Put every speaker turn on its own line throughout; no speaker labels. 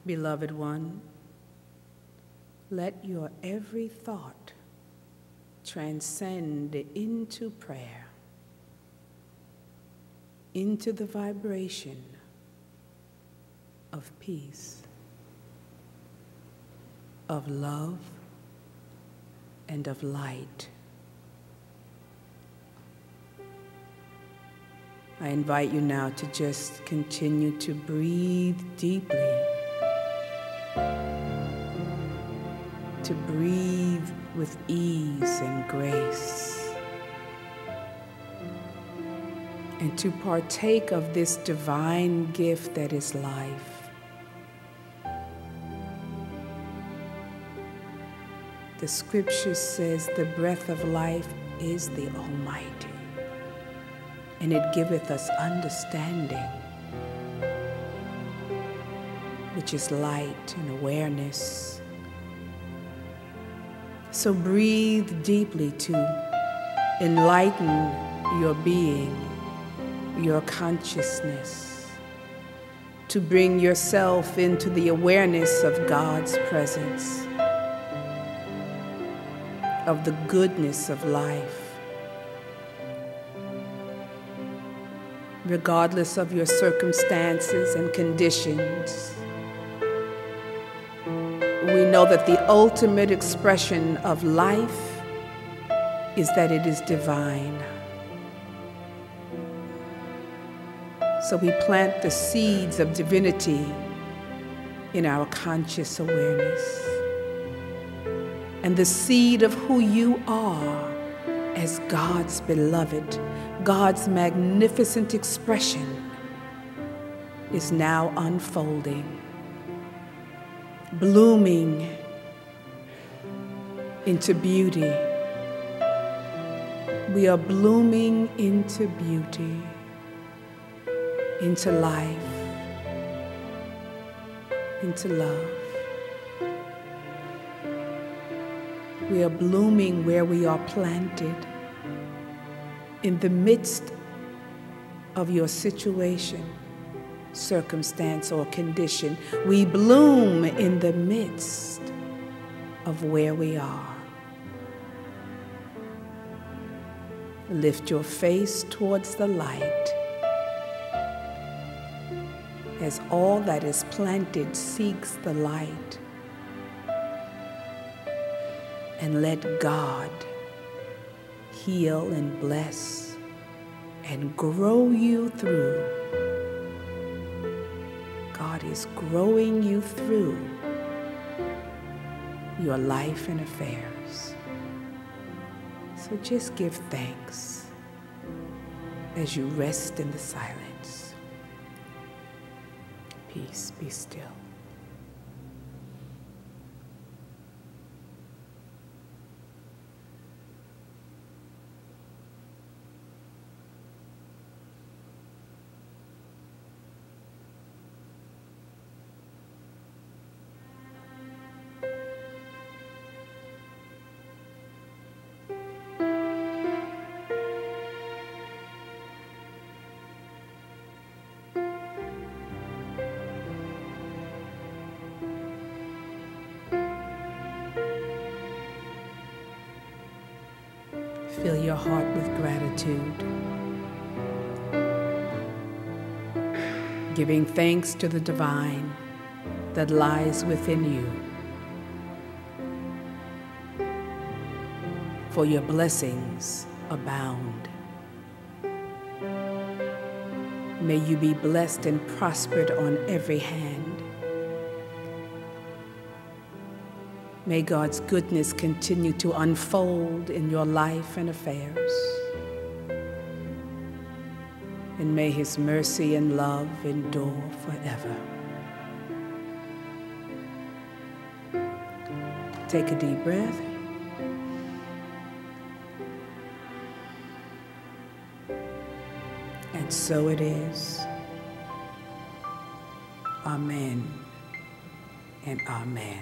Beloved one, let your every thought transcend into prayer, into the vibration of peace, of love, and of light. I invite you now to just continue to breathe deeply, to breathe with ease and grace, and to partake of this divine gift that is life. The scripture says the breath of life is the Almighty, and it giveth us understanding, which is light and awareness. So breathe deeply to enlighten your being, your consciousness, to bring yourself into the awareness of God's presence, of the goodness of life. Regardless of your circumstances and conditions, we know that the ultimate expression of life is that it is divine. So we plant the seeds of divinity in our conscious awareness. And the seed of who you are as God's beloved, God's magnificent expression is now unfolding, blooming into beauty. We are blooming into beauty, into life, into love. We are blooming where we are planted. In the midst of your situation, circumstance, or condition, we bloom in the midst of where we are. Lift your face towards the light as all that is planted seeks the light, and let God heal and bless and grow you through. God is growing you through your life and affairs. So just give thanks as you rest in the silence. Peace, be still. Fill your heart with gratitude, giving thanks to the divine that lies within you. For your blessings abound. May you be blessed and prospered on every hand. May God's goodness continue to unfold in your life and affairs. And may His mercy and love endure forever. Take a deep breath. And so it is. Amen and amen.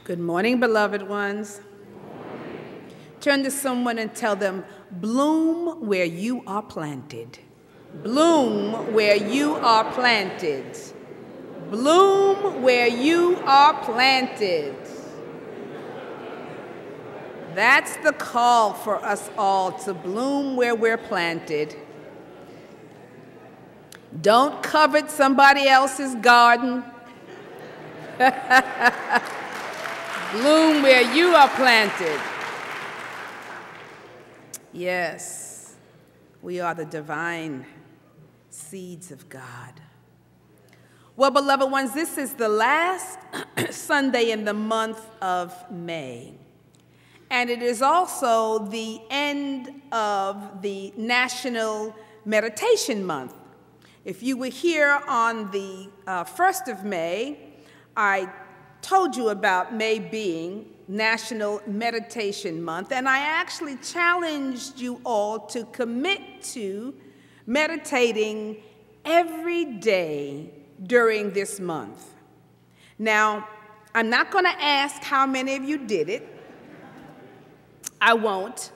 Good morning, beloved ones. Turn to someone and tell them, bloom where you are planted. Bloom where you are planted. Bloom where you are planted. That's the call for us all, to bloom where we're planted. Don't covet somebody else's garden. Bloom where you are planted. Yes, we are the divine seeds of God. Well, beloved ones, this is the last Sunday in the month of May. And it is also the end of the National Meditation Month. If you were here on the 1st of May, I told you about May being National Meditation Month, and I actually challenged you all to commit to meditating every day during this month. Now, I'm not going to ask how many of you did it. I won't.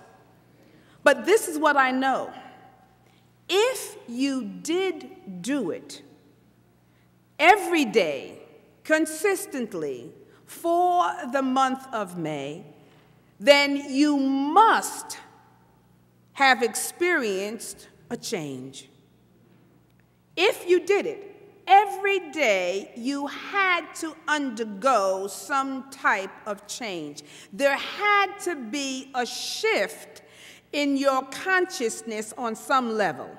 But this is what I know. If you did do it every day, consistently, for the month of May, then you must have experienced a change. If you did it every day, you had to undergo some type of change. There had to be a shift in your consciousness on some level.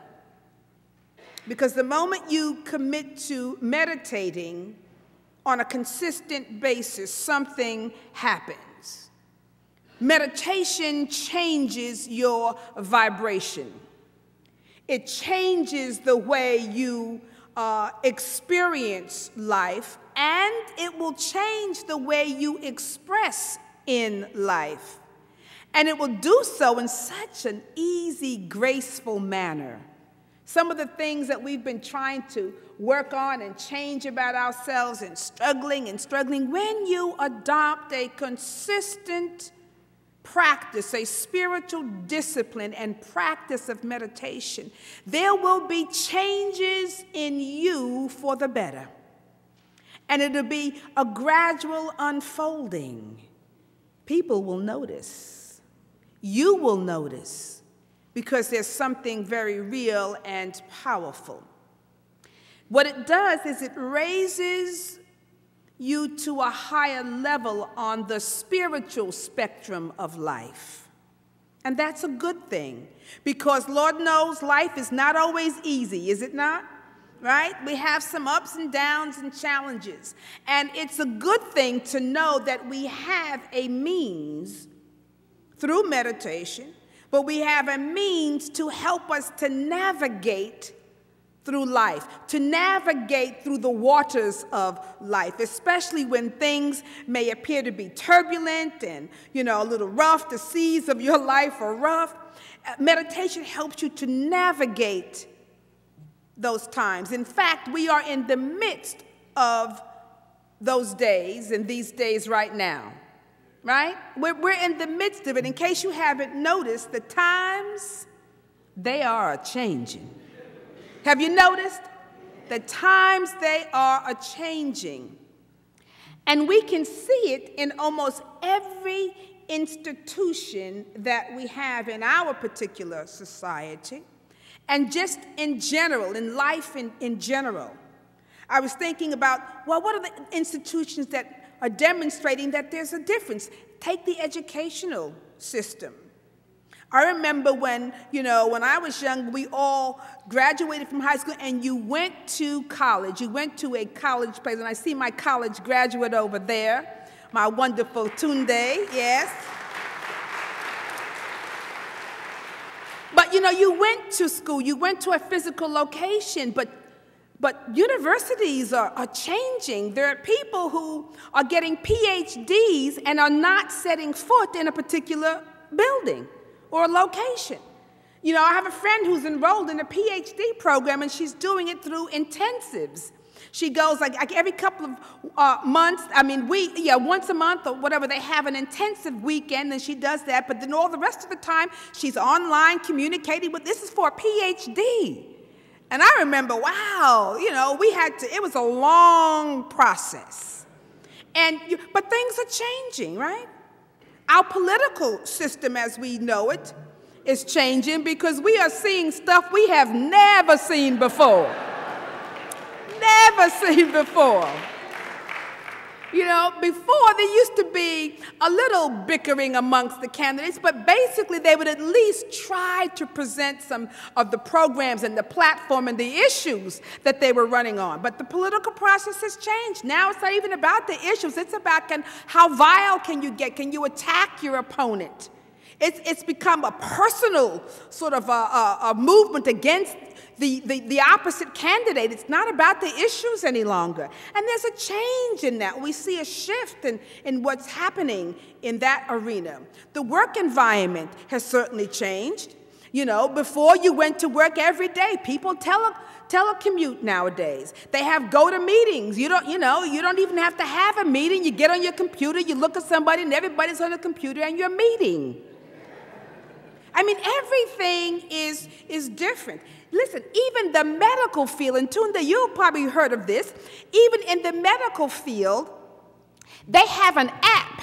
Because the moment you commit to meditating on a consistent basis, something happens. Meditation changes your vibration. It changes the way you experience life, and it will change the way you express in life. And it will do so in such an easy, graceful manner. Some of the things that we've been trying to work on and change about ourselves and struggling, when you adopt a consistent practice, a spiritual discipline and practice of meditation, there will be changes in you for the better. And it'll be a gradual unfolding. People will notice. You will notice, because there's something very real and powerful. What it does is it raises you to a higher level on the spiritual spectrum of life. And that's a good thing, because Lord knows life is not always easy, is it not? Right? We have some ups and downs and challenges. And it's a good thing to know that we have a means through meditation, but we have a means to help us to navigate through life, to navigate through the waters of life, especially when things may appear to be turbulent and, a little rough. The seas of your life are rough. Meditation helps you to navigate those times. In fact, we are in the midst of those days and these days right now, right? We're in the midst of it. In case you haven't noticed, the times, they are a-changing. Have you noticed? The times, they are a-changing. And we can see it in almost every institution that we have in our particular society, and just in general, in life in general. I was thinking about, well, what are the institutions that are demonstrating that there's a difference? Take the educational system. I remember when I was young, we all graduated from high school and you went to college. You went to a college place, and I see my college graduate over there, my wonderful Tunde, yes. But you went to school, you went to a physical location, but universities are changing. There are people who are getting PhDs and are not setting foot in a particular building or a location. I have a friend who's enrolled in a PhD program, and she's doing it through intensives. She goes like every couple of months, once a month or whatever, they have an intensive weekend, and she does that. But then all the rest of the time, she's online communicating with, this is for a PhD. And I remember, wow, it was a long process. But things are changing, right? Our political system as we know it is changing because we are seeing stuff we have never seen before. Never seen before. Before there used to be a little bickering amongst the candidates, but basically they would at least try to present some of the programs and the platform and the issues that they were running on. But the political process has changed. Now it's not even about the issues. It's about how vile can you get? Can you attack your opponent? It's become a personal sort of a movement against the opposite candidate. It's not about the issues any longer. And there's a change in that. We see a shift in what's happening in that arena. The work environment has certainly changed. Before you went to work every day, people telecommute nowadays. They have go-to meetings. You don't even have to have a meeting. You get on your computer, you look at somebody, and everybody's on the computer, and you're meeting. Everything is different. Listen, even the medical field, and Tunda, you've probably heard of this, even in the medical field, they have an app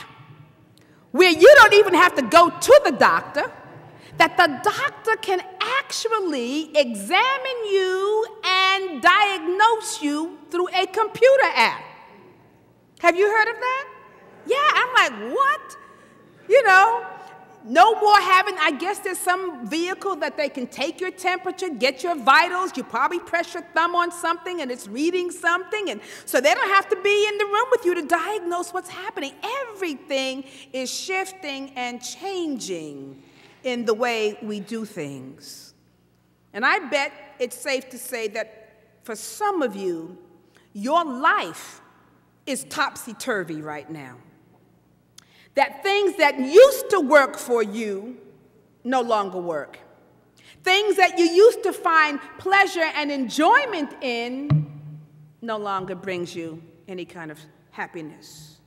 where you don't even have to go to the doctor, that the doctor can actually examine you and diagnose you through a computer app. Have you heard of that? Yeah, I'm like, what? No more having, I guess there's some vehicle that they can take your temperature, get your vitals. You probably press your thumb on something and it's reading something. And so they don't have to be in the room with you to diagnose what's happening. Everything is shifting and changing in the way we do things. And I bet it's safe to say that for some of you, your life is topsy-turvy right now. That things that used to work for you no longer work. Things that you used to find pleasure and enjoyment in no longer brings you any kind of happiness.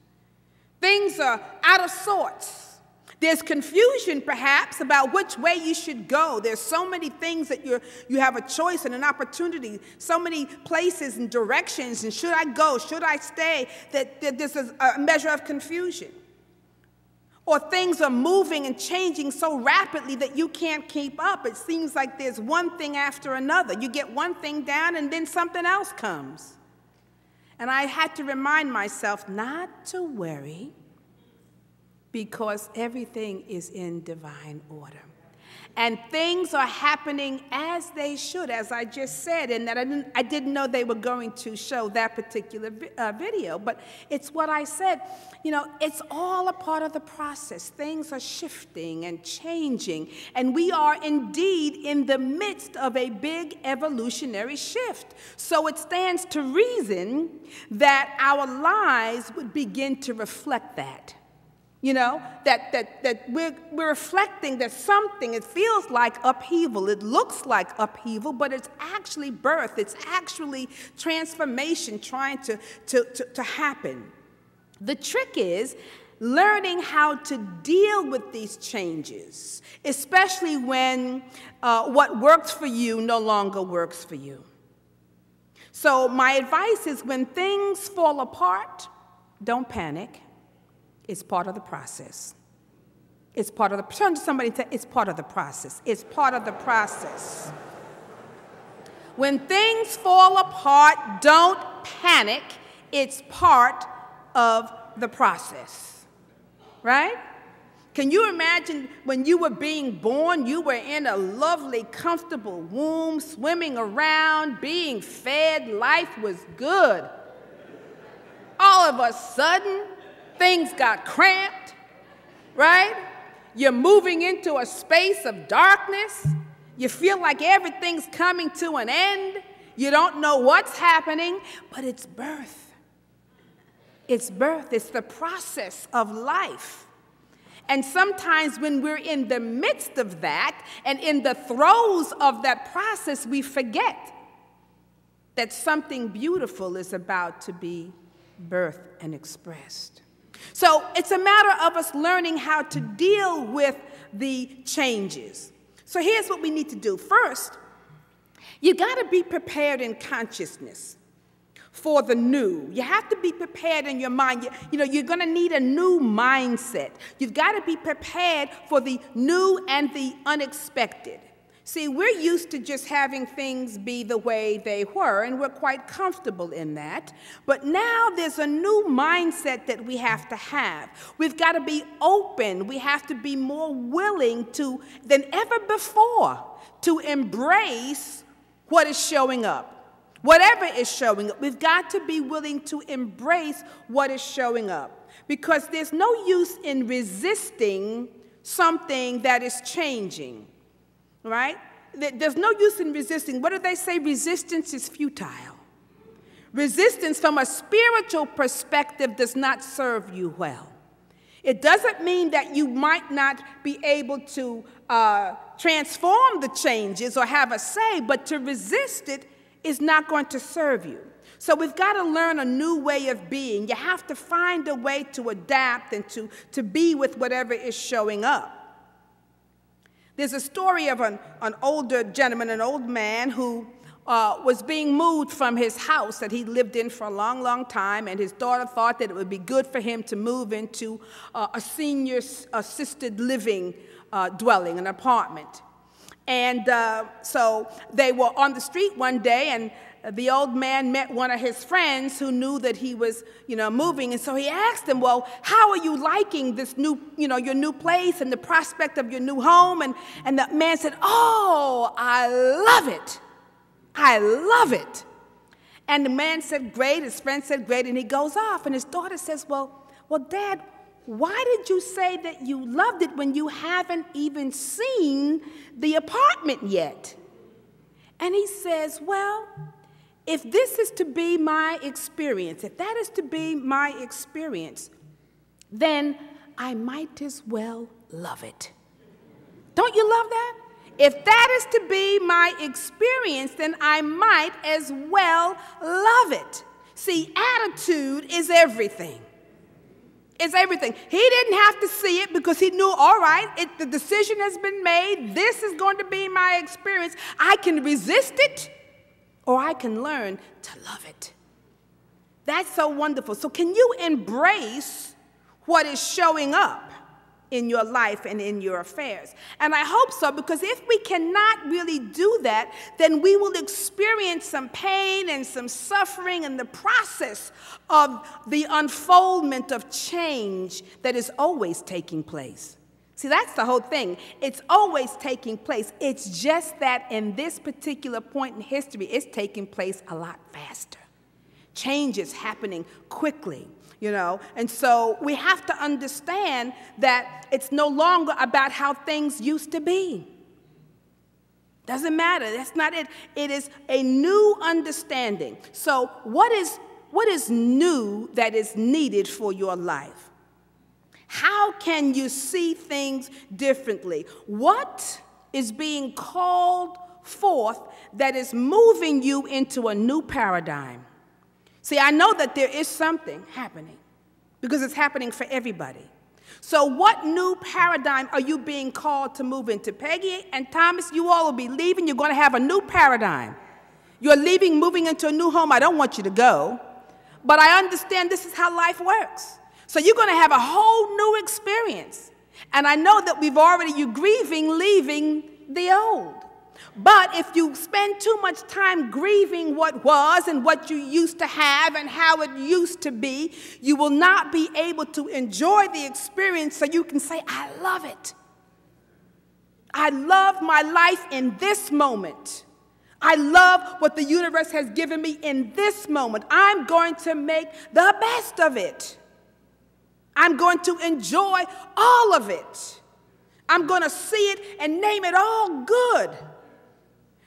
Things are out of sorts. There's confusion, perhaps, about which way you should go. There's so many things that you have a choice and an opportunity, so many places and directions, and should I go, should I stay, that there's a measure of confusion. Or things are moving and changing so rapidly that you can't keep up. It seems like there's one thing after another. You get one thing down and then something else comes. And I had to remind myself not to worry because everything is in divine order. And things are happening as they should, as I just said, and that I didn't know they were going to show that particular video, but it's what I said. It's all a part of the process. Things are shifting and changing, and we are indeed in the midst of a big evolutionary shift. So it stands to reason that our lives would begin to reflect that. That we're reflecting that something, it feels like upheaval, it looks like upheaval, but it's actually birth, it's actually transformation trying to happen. The trick is learning how to deal with these changes, especially when what works for you no longer works for you. So my advice is when things fall apart, don't panic. It's part of the process. It's part of the, turn to somebody and say, it's part of the process. It's part of the process. When things fall apart, don't panic. It's part of the process, right? Can you imagine when you were being born, you were in a lovely, comfortable womb, swimming around, being fed, life was good. All of a sudden, things got cramped, right? You're moving into a space of darkness. You feel like everything's coming to an end. You don't know what's happening, but it's birth. It's birth. It's the process of life. And sometimes when we're in the midst of that and in the throes of that process, we forget that something beautiful is about to be birthed and expressed. So it's a matter of us learning how to deal with the changes. So here's what we need to do. First, you got to be prepared in consciousness for the new. You have to be prepared in your mind. You're going to need a new mindset. You've got to be prepared for the new and the unexpected. See, we're used to just having things be the way they were, and we're quite comfortable in that. But now there's a new mindset that we have to have. We've got to be open. We have to be more willing than ever before to embrace what is showing up. Whatever is showing up, we've got to be willing to embrace what is showing up. Because there's no use in resisting something that is changing. Right? There's no use in resisting. What do they say? Resistance is futile. Resistance from a spiritual perspective does not serve you well. It doesn't mean that you might not be able to transform the changes or have a say, but to resist it is not going to serve you. So we've got to learn a new way of being. You have to find a way to adapt and to be with whatever is showing up. There's a story of an older gentleman, an old man, who was being moved from his house that he lived in for a long, long time, and his daughter thought that it would be good for him to move into a senior assisted living dwelling, an apartment. And so they were on the street one day, and the old man met one of his friends who knew that he was, moving. And so he asked him, well, how are you liking this new, your new place and the prospect of your new home? And the man said, oh, I love it. I love it. And the man said, great. His friend said, great. And he goes off. And his daughter says, well, Dad, why did you say that you loved it when you haven't even seen the apartment yet? And he says, well, if this is to be my experience, if that is to be my experience, then I might as well love it. Don't you love that? If that is to be my experience, then I might as well love it. See, attitude is everything. It's everything. He didn't have to see it because he knew, all right, the decision has been made. This is going to be my experience. I can resist it, or I can learn to love it. That's so wonderful. So can you embrace what is showing up in your life and in your affairs? And I hope so, because if we cannot really do that, then we will experience some pain and some suffering in the process of the unfoldment of change that is always taking place. See, that's the whole thing. It's always taking place. It's just that in this particular point in history, it's taking place a lot faster. Change is happening quickly, And so we have to understand that it's no longer about how things used to be. Doesn't matter. That's not it. It is a new understanding. So what is new that is needed for your life? How can you see things differently? What is being called forth that is moving you into a new paradigm? See, I know that there is something happening because it's happening for everybody. So what new paradigm are you being called to move into? Peggy and Thomas, you all will be leaving. You're going to have a new paradigm. You're leaving, moving into a new home. I don't want you to go, but I understand this is how life works. So you're going to have a whole new experience. And I know that you're grieving, leaving the old. But if you spend too much time grieving what was and what you used to have and how it used to be, you will not be able to enjoy the experience so you can say, I love it. I love my life in this moment. I love what the universe has given me in this moment. I'm going to make the best of it. I'm going to enjoy all of it. I'm going to see it and name it all good.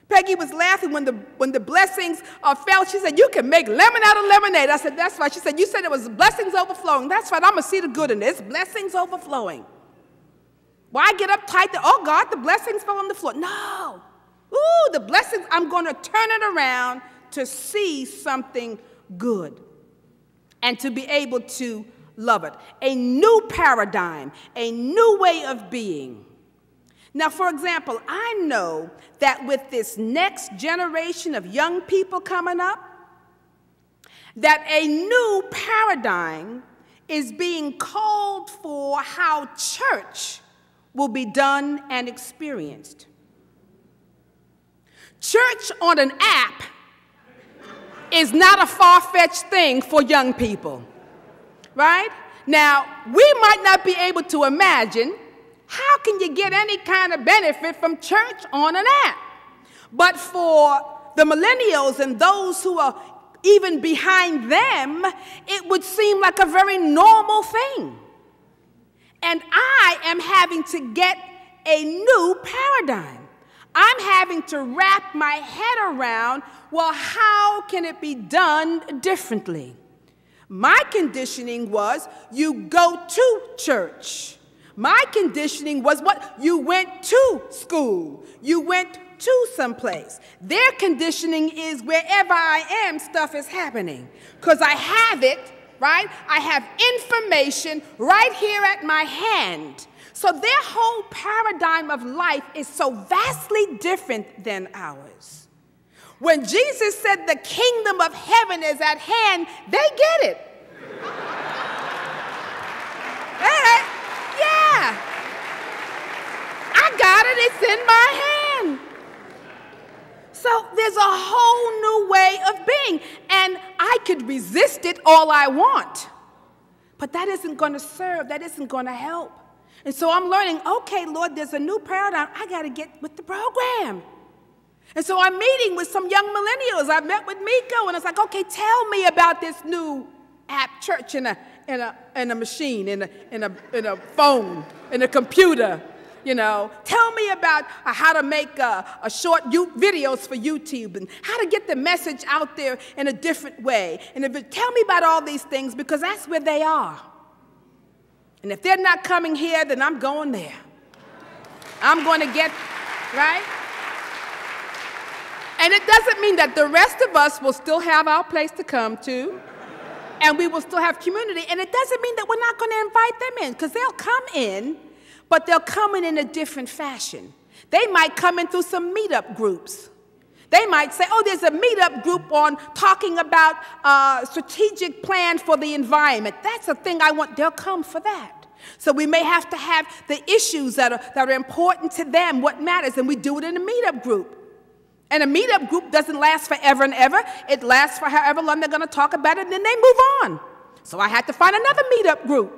Peggy was laughing when the blessings fell. She said, you can make lemon out of lemonade. I said, that's right. She said, you said it was blessings overflowing. That's right. I'm going to see the good in this. Blessings overflowing. Why get uptight that, oh, God, the blessings fell on the floor? No. Ooh, the blessings, I'm going to turn it around to see something good and to be able to love it. A new paradigm, a new way of being. Now, for example, I know that with this next generation of young people coming up, that a new paradigm is being called for how church will be done and experienced. Church on an app is not a far-fetched thing for young people, right? Now, we might not be able to imagine how can you get any kind of benefit from church on an app. But for the millennials and those who are even behind them, it would seem like a very normal thing. And I am having to get a new paradigm. I'm having to wrap my head around, well, how can it be done differently? My conditioning was you go to church. My conditioning was what? You went to school. You went to someplace. Their conditioning is wherever I am, stuff is happening. Because I have it, right? I have information right here at my hand. So their whole paradigm of life is so vastly different than ours. When Jesus said the kingdom of heaven is at hand, they get it. Yeah. I got it. It's in my hand. So there's a whole new way of being. And I could resist it all I want. But that isn't going to serve. That isn't going to help. And so I'm learning, okay, Lord, there's a new paradigm. I got to get with the program. And so I'm meeting with some young millennials. I met with Miko, and it's like, okay, tell me about this new app church in a machine, in a phone, in a computer. You know, tell me about how to make short videos for YouTube and how to get the message out there in a different way. And tell me about all these things, because that's where they are. And if they're not coming here, then I'm going there. I'm going to get, right? And it doesn't mean that the rest of us will still have our place to come to, and we will still have community. And it doesn't mean that we're not going to invite them in, because they'll come in, but they'll come in a different fashion. They might come in through some meetup groups. They might say, oh, there's a meetup group on talking about strategic plan for the environment. That's a thing I want. They'll come for that. So we may have to have the issues that are important to them, what matters, and we do it in a meetup group. And a meetup group doesn't last forever and ever. It lasts for however long they're going to talk about it, and then they move on. So I had to find another meetup group.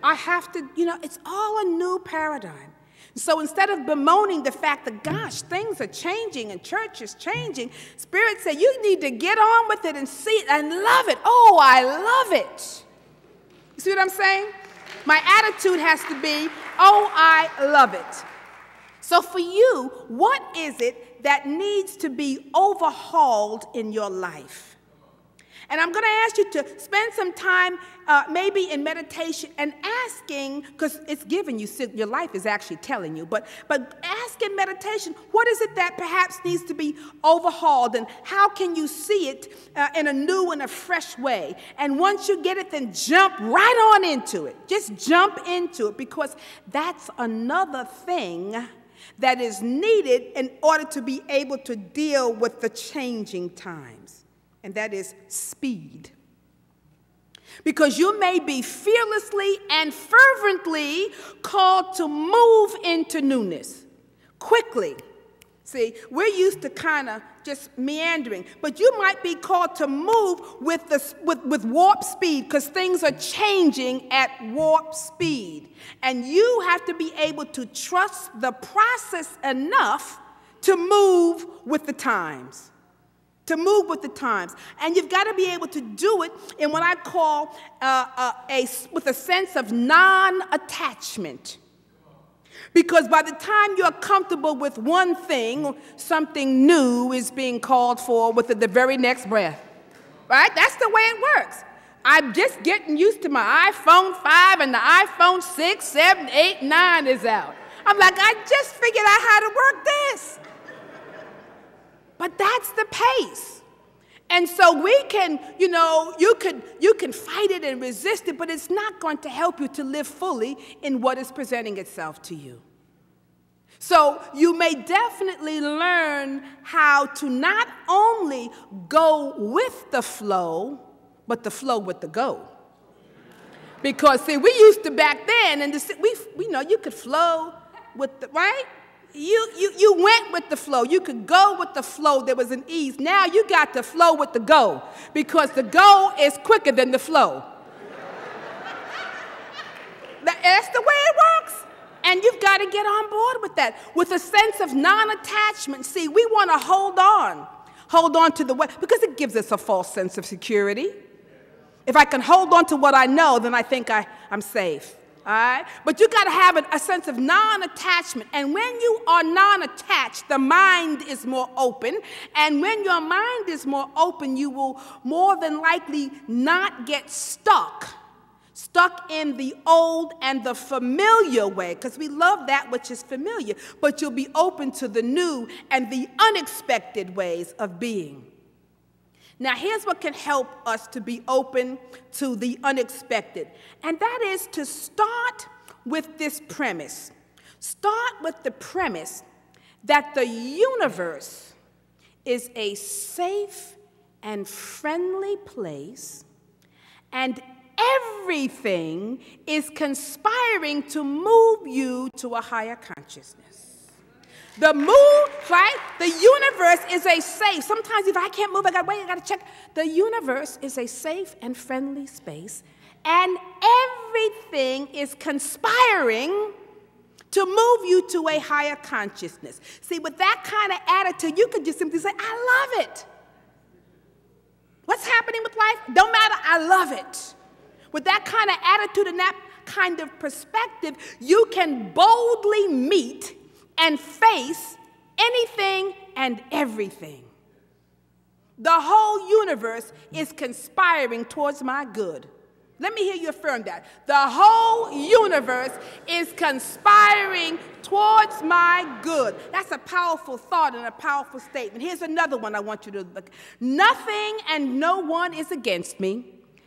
I have to, it's all a new paradigm. So instead of bemoaning the fact that, gosh, things are changing and church is changing, Spirit said, you need to get on with it and see it and love it. Oh, I love it. You see what I'm saying? My attitude has to be, oh, I love it. So for you, what is it that needs to be overhauled in your life? And I'm going to ask you to spend some time maybe in meditation and asking, because it's giving you, your life is actually telling you, but ask in meditation, what is it that perhaps needs to be overhauled, and how can you see it in a new and a fresh way? And once you get it, then jump right on into it. Just jump into it, because that's another thing that is needed in order to be able to deal with the changing times. And that is speed. Because you may be fearlessly and fervently called to move into newness quickly. See, we're used to kind of just meandering, but you might be called to move with warp speed, because things are changing at warp speed. And you have to be able to trust the process enough to move with the times. To move with the times. And you've got to be able to do it in what I call with a sense of non-attachment. Because by the time you're comfortable with one thing, something new is being called for with the very next breath. Right? That's the way it works. I'm just getting used to my iPhone 5 and the iPhone 6, 7, 8, 9 is out. I'm like, I just figured out how to work this. But that's the pace. And so we can, you can fight it and resist it, but it's not going to help you to live fully in what is presenting itself to you. So you may definitely learn how to not only go with the flow, but the flow with the go. Because, see, we used to back then, and we know you could flow with the, right? You went with the flow. You could go with the flow. There was an ease. Now you got to flow with the go, because the go is quicker than the flow. That's the way it works. And you've got to get on board with that, with a sense of non-attachment. See, we want to hold on to the way, because it gives us a false sense of security. If I can hold on to what I know, then I think I'm safe. All right? But you got to have a sense of non-attachment. And when you are non-attached, the mind is more open. And when your mind is more open, you will more than likely not get stuck in the old and the familiar way, because we love that which is familiar, but you'll be open to the new and the unexpected ways of being. Now, here's what can help us to be open to the unexpected, and that is to start with this premise. Start with the premise that the universe is a safe and friendly place, and everything is conspiring to move you to a higher consciousness. The move, right? The universe is a safe. Sometimes if I can't move, I got to wait, I got to check. The universe is a safe and friendly space, and everything is conspiring to move you to a higher consciousness. See, with that kind of attitude, you could just simply say, I love it. What's happening with life? Don't matter, I love it. With that kind of attitude and that kind of perspective, you can boldly meet and face anything and everything. The whole universe is conspiring towards my good. Let me hear you affirm that. The whole universe is conspiring towards my good. That's a powerful thought and a powerful statement. Here's another one I want you to look. Nothing and no one is against me.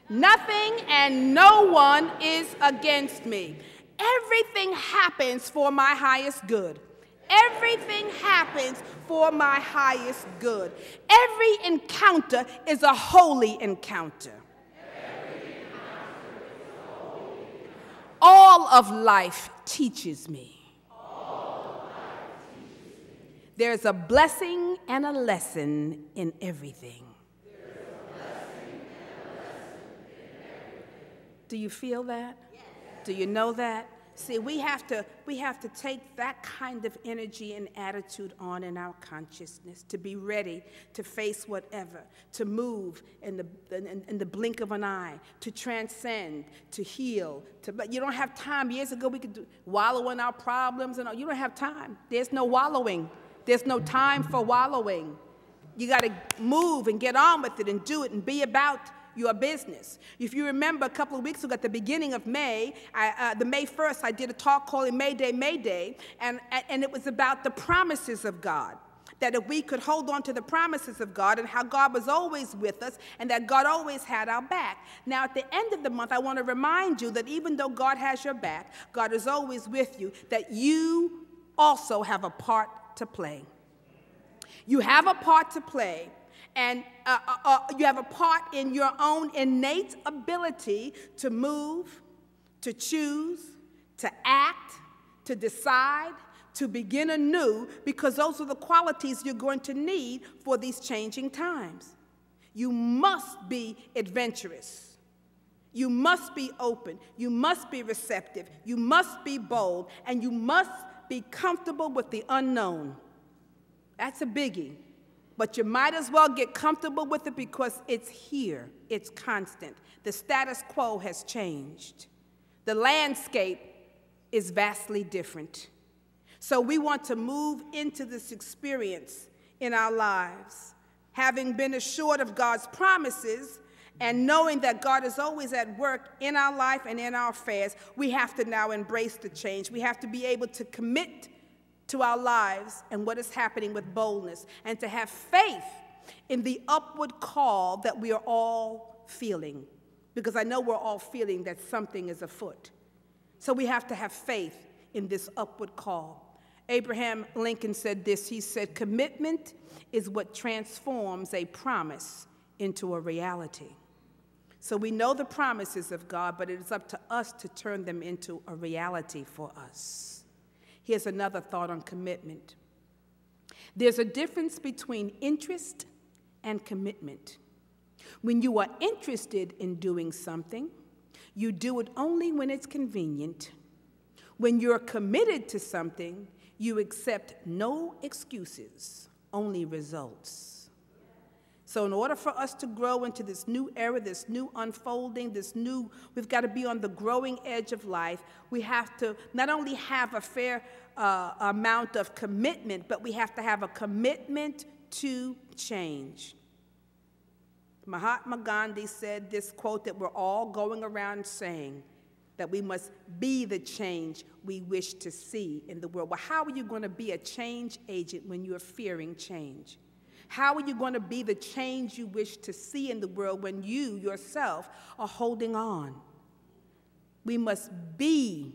Nothing and no one is against me. Everything happens for my highest good. Everything happens for my highest good. Every encounter is a holy encounter. All of life teaches me. There's a blessing and a lesson in everything. Do you feel that? Yes. Do you know that? See, we have to take that kind of energy and attitude on in our consciousness, to be ready to face whatever, to move in the blink of an eye, to transcend, to heal. But you don't have time. Years ago, we could wallow in our problems, and all. You don't have time. There's no wallowing. There's no time for wallowing. You got to move and get on with it and do it and be about your business. If you remember a couple of weeks ago at the beginning of May, the May 1st, I did a talk called Mayday, Mayday, and it was about the promises of God. That if we could hold on to the promises of God and how God was always with us and that God always had our back. Now, at the end of the month, I want to remind you that even though God has your back, God is always with you, that you also have a part to play. You have a part to play. And you have a part in your own innate ability to move, to choose, to act, to decide, to begin anew, because those are the qualities you're going to need for these changing times. You must be adventurous. You must be open. You must be receptive. You must be bold. And you must be comfortable with the unknown. That's a biggie. But you might as well get comfortable with it because it's here. It's constant. The status quo has changed. The landscape is vastly different. So we want to move into this experience in our lives. Having been assured of God's promises and knowing that God is always at work in our life and in our affairs, we have to now embrace the change. We have to be able to commit to our lives and what is happening with boldness, and to have faith in the upward call that we are all feeling, because I know we're all feeling that something is afoot. So we have to have faith in this upward call. Abraham Lincoln said this. He said, commitment is what transforms a promise into a reality. So we know the promises of God, but it is up to us to turn them into a reality for us. Here's another thought on commitment. There's a difference between interest and commitment. When you are interested in doing something, you do it only when it's convenient. When you're committed to something, you accept no excuses, only results. So in order for us to grow into this new era, this new unfolding, we've got to be on the growing edge of life. We have to not only have a fair amount of commitment, but we have to have a commitment to change. Mahatma Gandhi said this quote that we're all going around saying, that we must be the change we wish to see in the world. Well, how are you going to be a change agent when you're fearing change? How are you going to be the change you wish to see in the world when you yourself are holding on? We must be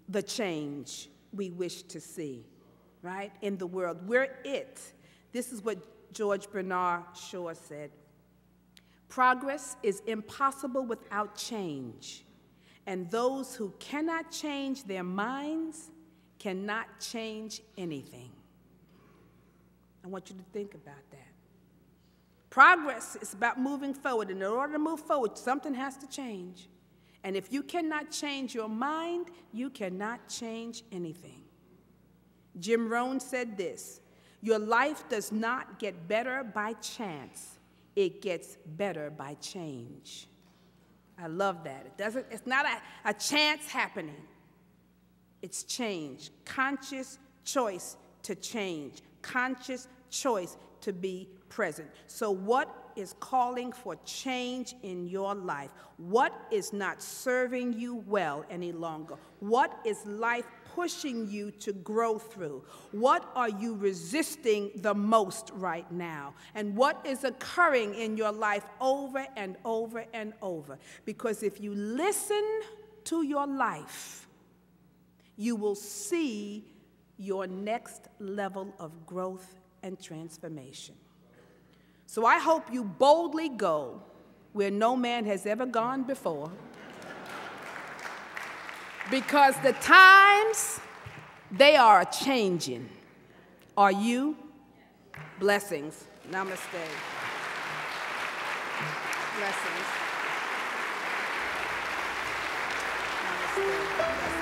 the change we wish to see, right, in the world. We're it. This is what George Bernard Shaw said. Progress is impossible without change, and those who cannot change their minds cannot change anything. I want you to think about that. Progress is about moving forward, and in order to move forward, something has to change. And if you cannot change your mind, you cannot change anything. Jim Rohn said this, your life does not get better by chance. It gets better by change. I love that. It's not a chance happening. It's change. Conscious choice to change. Conscious choice to be present. So what is calling for change in your life? What is not serving you well any longer? What is life pushing you to grow through? What are you resisting the most right now? And what is occurring in your life over and over and over? Because if you listen to your life, you will see your next level of growth and transformation. So I hope you boldly go where no man has ever gone before, because the times, they are a-changing. Are you? Blessings. Namaste. Blessings. Namaste. Blessings.